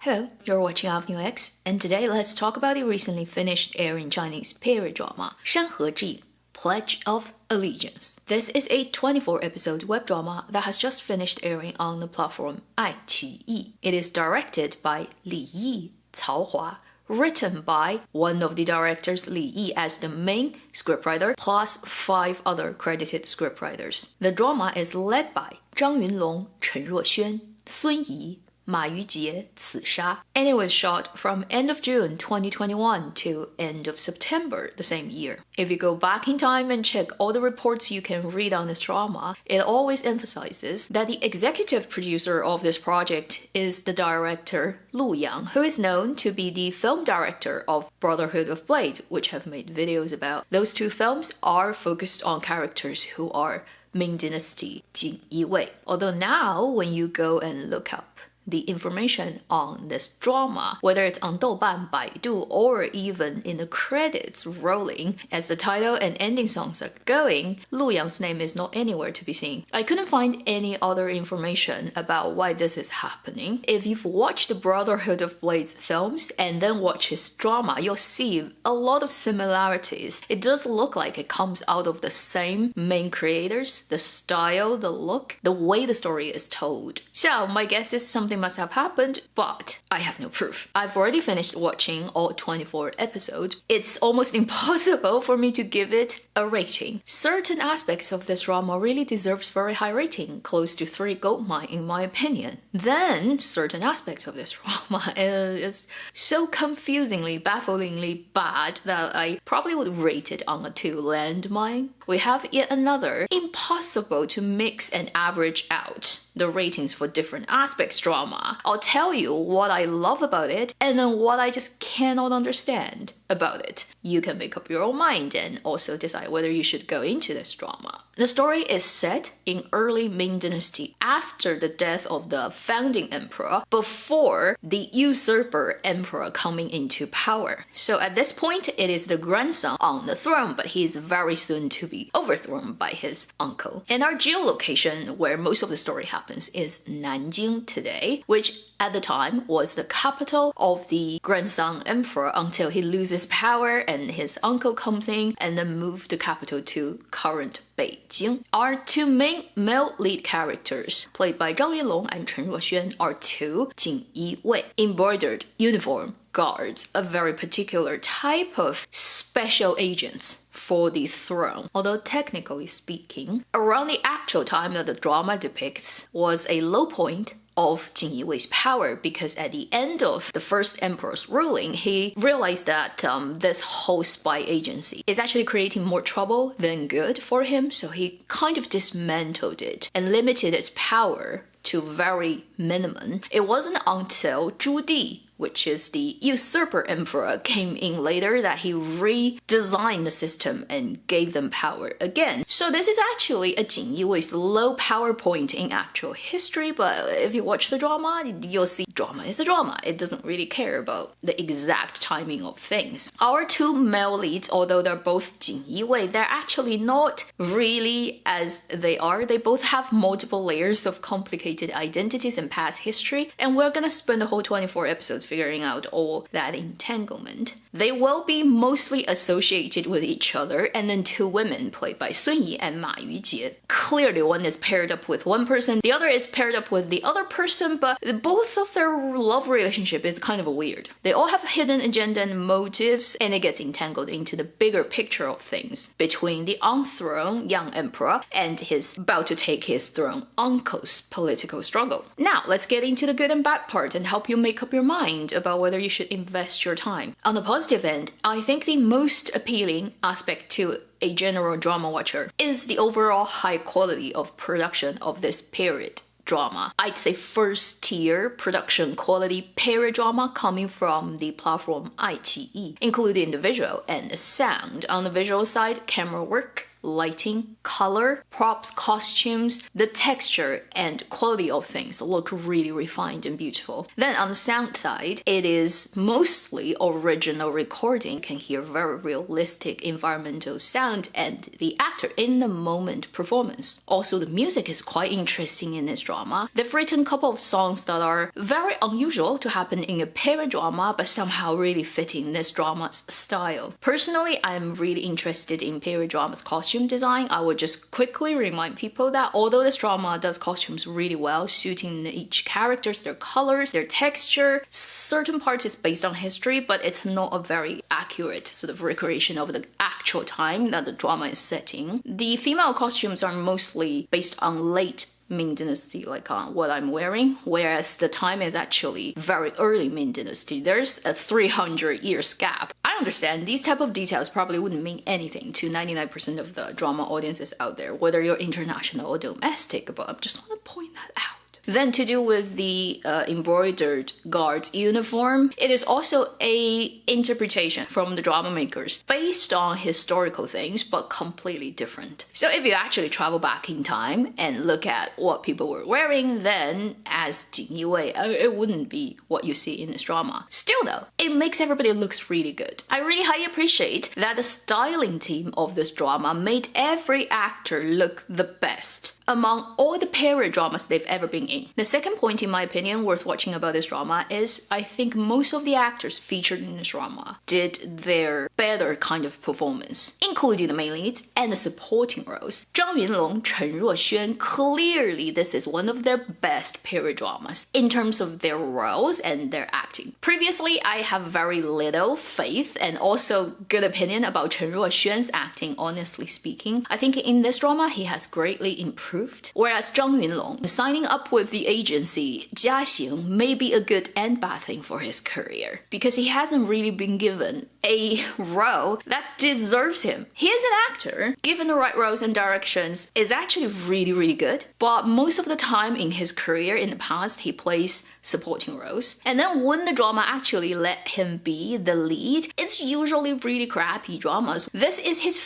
Hello, you're watching Avenue X, and today let's talk about the recently finished airing Chinese period drama, 山河记, Pledge of Allegiance. This is a 24-episode web drama that has just finished airing on the platform iQIYI. It is directed by Li Yi, Cao Hua, written by one of the directors, Li Yi, as the main scriptwriter, plus 5 other credited scriptwriters. The drama is led by Zhang Yunlong, Chen Ruoxuan, Sun Yi, Ma Yujie, Ci Sha, and it was shot from end of June 2021 to end of September the same year. If you go back in time and check all the reports you can read on this drama, it always emphasizes that the executive producer of this project is the director Lu Yang, who is known to be the film director of Brotherhood of Blades, which have made videos about. Those two films are focused on characters who are Ming Dynasty Jin Yi Wei. Although now, when you go and look up the information on this drama, whether it's on Douban, Baidu, or even in the credits rolling as the title and ending songs are going, Lu Yang's name is not anywhere to be seen. I couldn't find any other information about why this is happening. If you've watched the Brotherhood of Blades films and then watch his drama, you'll see a lot of similarities. It does look like it comes out of the same main creators, the style, the look, the way the story is told. So my guess is something must have happened, but I have no proof. I've already finished watching all 24 episodes. It's almost impossible for me to give it a rating. Certain aspects of this drama really deserves very high rating, close to 3 goldmine in my opinion. Then certain aspects of this drama is so confusingly, bafflingly bad that I probably would rate it on a 2 landmine. We have yet another impossible to mix and average out the ratings for different aspects drama. I'll tell you what I love about it and then what I just cannot understand about it. You can make up your own mind and also decide whether you should go into this drama. The story is set in early Ming Dynasty after the death of the founding emperor, before the usurper emperor coming into power. So at this point, it is the grandson on the throne, but he is very soon to be overthrown by his uncle. And our geolocation where most of the story happens is Nanjing today, which at the time was the capital of the grandson emperor until he loses power and his uncle comes in and then moved the capital to current Beijing. Our 2 main male lead characters, played by Zhang Yunlong and Chen Ruoxuan, are 2 Jin Yi Wei, embroidered uniform guards, a very particular type of special agents for the throne. Although technically speaking, around the actual time that the drama depicts was a low point of Jin Yi Wei's power, because at the end of the first emperor's ruling, he realized that this whole spy agency is actually creating more trouble than good for him, so he kind of dismantled it and limited its power to very minimum. It wasn't until Zhu Di, which is the usurper emperor, came in later that he redesigned the system and gave them power again. So this is actually a Jin Yi Wei's low power point in actual history, but if you watch the drama, you'll see drama is a drama. It doesn't really care about the exact timing of things. Our 2 male leads, although they're both Jin Yi Wei, they're actually not really as they are. They both have multiple layers of complicated identities and past history, and we're gonna spend the whole 24 episodes figuring out all that entanglement. They will be mostly associated with each other, and then 2 women played by Sun Yi and Ma Yujie. Clearly one is paired up with one person, the other is paired up with the other person, but both of their love relationship is kind of weird. They all have hidden agenda and motives, and it gets entangled into the bigger picture of things between the on-throne young emperor and his about to take his throne uncle's political struggle. Now let's get into the good and bad part and help you make up your mind about whether you should invest your time. On the positive end, I think the most appealing aspect to a general drama watcher is the overall high quality of production of this period drama. I'd say first tier production quality period drama coming from the platform iQIYI, including the visual and the sound. On the visual side, camera work, lighting, color, props, costumes, the texture and quality of things look really refined and beautiful. Then on the sound side, it is mostly original recording. You can hear very realistic environmental sound and the actor in the moment performance. Also, the music is quite interesting in this drama. They've written a couple of songs that are very unusual to happen in a period drama, but somehow really fitting this drama's style. Personally, I'm really interested in period drama's costume design. I would just quickly remind people that although this drama does costumes really well, suiting each characters, their colors, their texture, certain parts is based on history, but it's not a very accurate sort of recreation of the actual time that the drama is setting. The female costumes are mostly based on late Ming Dynasty, like what I'm wearing, whereas the time is actually very early Ming Dynasty. There's a 300 years gap. I understand these type of details probably wouldn't mean anything to 99% of the drama audiences out there, whether you're international or domestic, but I just want to point that out. Then to do with the embroidered guard's uniform, it is also a interpretation from the drama makers based on historical things, but completely different. So if you actually travel back in time and look at what people were wearing, then as Jin Yiwei, it wouldn't be what you see in this drama. Still though, it makes everybody looks really good. I really highly appreciate that the styling team of this drama made every actor look the best among all the period dramas they've ever been in. The second point, in my opinion, worth watching about this drama is I think most of the actors featured in this drama did their better kind of performance, including the main leads and the supporting roles. Zhang Yunlong, Chen Ruoxuan, clearly this is one of their best period dramas in terms of their roles and their acting. Previously, I have very little faith and also good opinion about Chen Ruoxuan's acting, honestly speaking. I think in this drama, he has greatly improved. Whereas Zhang Yunlong, signing up with the agency Jiaxing may be a good and bad thing for his career, because he hasn't really been given a role that deserves him. He is an actor, given the right roles and directions, is actually really good, but most of the time in his career in the past, he plays supporting roles. And then when the drama actually let him be the lead, it's usually really crappy dramas. This is his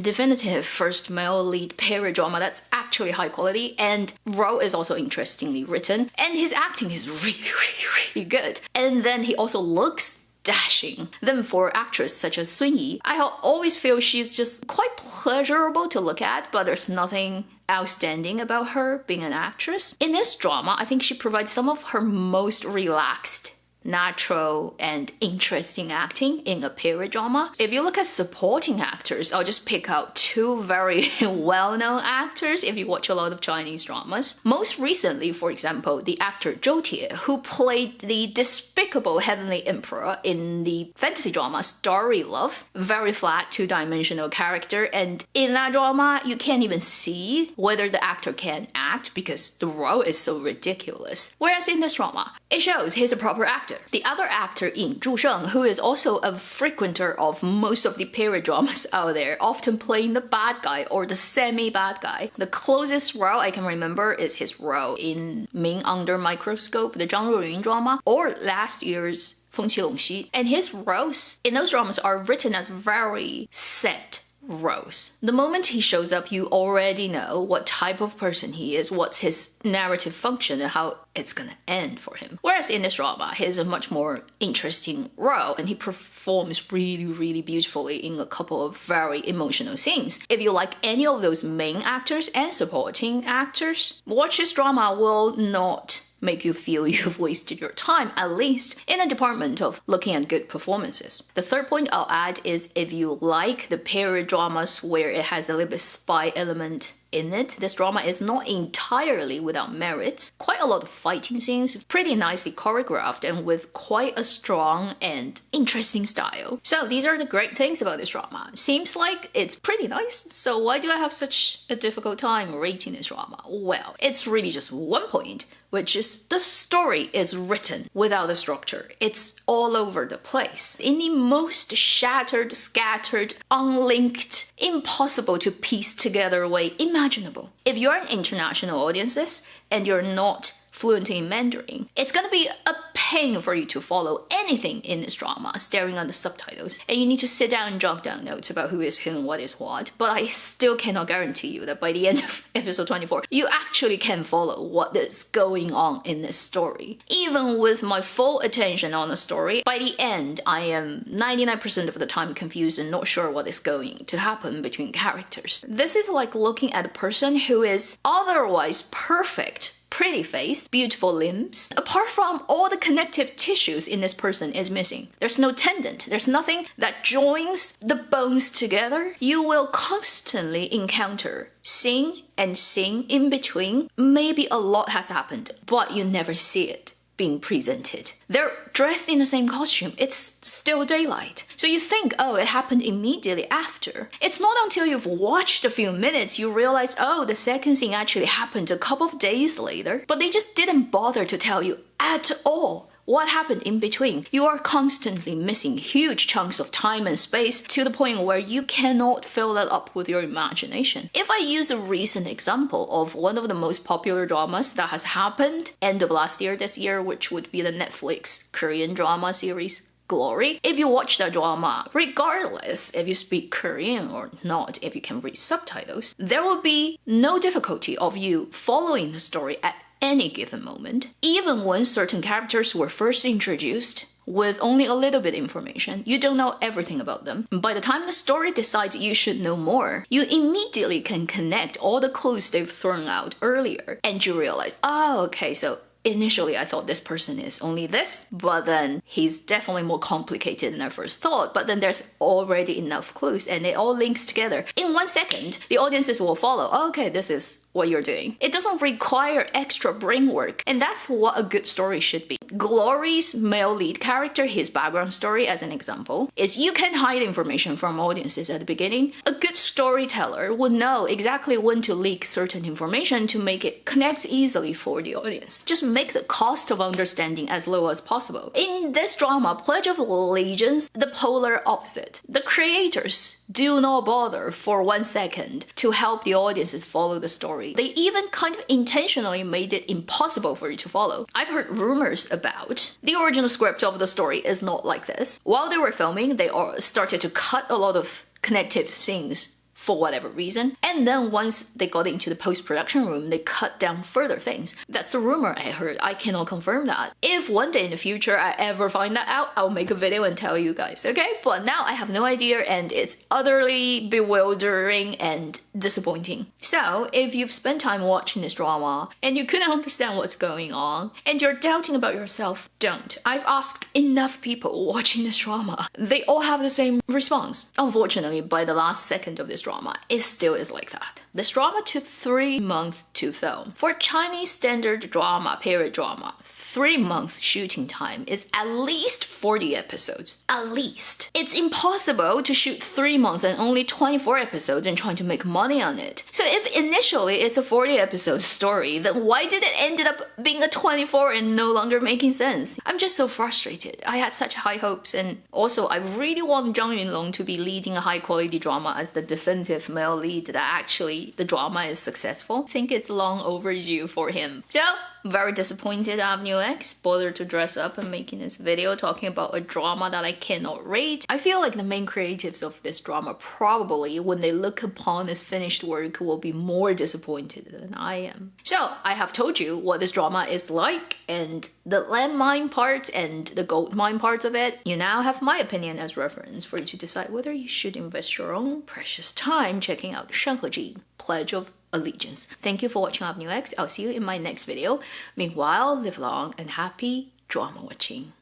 definitive first male lead period drama that's actually high quality, and role is also interestingly written, and his acting is really good. And then he also looks dashing. Then for actress such as Sun Yi, I always feel she's just quite pleasurable to look at, but there's nothing outstanding about her being an actress. In this drama, I think she provides some of her most relaxed, natural and interesting acting in a period drama. If you look at supporting actors, I'll just pick out two very well-known actors if you watch a lot of Chinese dramas. Most recently, for example, the actor Zhou Tie, who played the despicable Heavenly Emperor in the fantasy drama Starry Love. Very flat, two-dimensional character, and in that drama, you can't even see whether the actor can act because the role is so ridiculous. Whereas in this drama, it shows he's a proper actor. The other actor, Yin Zhusheng, who is also a frequenter of most of the period dramas out there, often playing the bad guy or the semi-bad guy. The closest role I can remember is his role in Ming Under Microscope, the Zhang Ruoyun drama, or last year's Feng Qilongxi. And his roles in those dramas are written as very set roles. The moment he shows up, you already know what type of person he is, what's his narrative function, and how it's gonna end for him. Whereas in this drama, he has a much more interesting role, and he performs really beautifully in a couple of very emotional scenes. If you like any of those main actors and supporting actors, watch this drama will not make you feel you've wasted your time, at least in the department of looking at good performances. The third point I'll add is if you like the period dramas where it has a little bit spy element in it, this drama is not entirely without merits. Quite a lot of fighting scenes, pretty nicely choreographed and with quite a strong and interesting style. So these are the great things about this drama. Seems like it's pretty nice, so why do I have such a difficult time rating this drama? Well, it's really just one point, which is the story is written without a structure. It's all over the place, in the most shattered, scattered, unlinked, impossible to piece together way imaginable. If you're an international audiences and you're not fluent in Mandarin, it's gonna be a pain for you to follow anything in this drama staring at the subtitles, and you need to sit down and jot down notes about who is who and what is what. But I still cannot guarantee you that by the end of episode 24 you actually can follow what is going on in this story. Even with my full attention on the story, by the end I am 99% of the time confused and not sure what is going to happen between characters. This is like looking at a person who is otherwise perfect, pretty face, beautiful limbs. Apart from all the connective tissues in this person is missing. There's no tendon. There's nothing that joins the bones together. You will constantly encounter scene and scene in between. Maybe a lot has happened, but you never see it being presented. They're dressed in the same costume. It's still daylight. So you think, oh, it happened immediately after. It's not until you've watched a few minutes you realize, oh, the second scene actually happened a couple of days later. But they just didn't bother to tell you at all what happened in between. You are constantly missing huge chunks of time and space to the point where you cannot fill that up with your imagination. If I use a recent example of one of the most popular dramas that has happened end of last year, this year, which would be the Netflix Korean drama series Glory. If you watch that drama, regardless if you speak Korean or not, if you can read subtitles, there will be no difficulty of you following the story at any given moment. Even when certain characters were first introduced with only a little bit information, you don't know everything about them. By the time the story decides you should know more, you immediately can connect all the clues they've thrown out earlier, and you realize, oh, okay, so initially I thought this person is only this, but then he's definitely more complicated than I first thought. But then there's already enough clues and it all links together. In 1 second, the audiences will follow, oh, okay, this is what you're doing. It doesn't require extra brain work, and that's what a good story should be. Glory's male lead character, his background story as an example, is you can hide information from audiences at the beginning. A good storyteller would know exactly when to leak certain information to make it connect easily for the audience. Just make the cost of understanding as low as possible. In this drama, Pledge of Allegiance, the polar opposite. The creators do not bother for 1 second to help the audiences follow the story. They even kind of intentionally made it impossible for you to follow. I've heard rumors about the original script of the story is not like this. While they were filming, they all started to cut a lot of connective scenes for whatever reason. And then once they got into the post-production room, they cut down further things. That's the rumor I heard. I cannot confirm that. If one day in the future I ever find that out, I'll make a video and tell you guys, okay? But now I have no idea, and it's utterly bewildering and disappointing. So if you've spent time watching this drama and you couldn't understand what's going on and you're doubting about yourself, don't. I've asked enough people watching this drama. They all have the same response. Unfortunately, by the last second of this drama, it still is like that. This drama took 3 months to film. For Chinese standard drama, period drama, 3-month shooting time is at least 40 episodes. At least. It's impossible to shoot 3 months and only 24 episodes and trying to make money on it. So if initially it's a 40 episode story, then why did it end up being a 24 and no longer making sense? I'm just so frustrated. I had such high hopes, and also I really want Zhang Yunlong to be leading a high quality drama as the definitive male lead that actually the drama is successful. I think it's long overdue for him. So, very disappointed Avenue X bothered to dress up and making this video talking about a drama that I cannot rate. I feel like the main creatives of this drama probably, when they look upon this finished work, will be more disappointed than I am. So, I have told you what this drama is like, and the landmine part and the gold mine parts of it. You now have my opinion as reference for you to decide whether you should invest your own precious time checking out Shanheji, Pledge of Allegiance. Thank you for watching Avenue X. I'll see you in my next video. Meanwhile, live long and happy drama watching.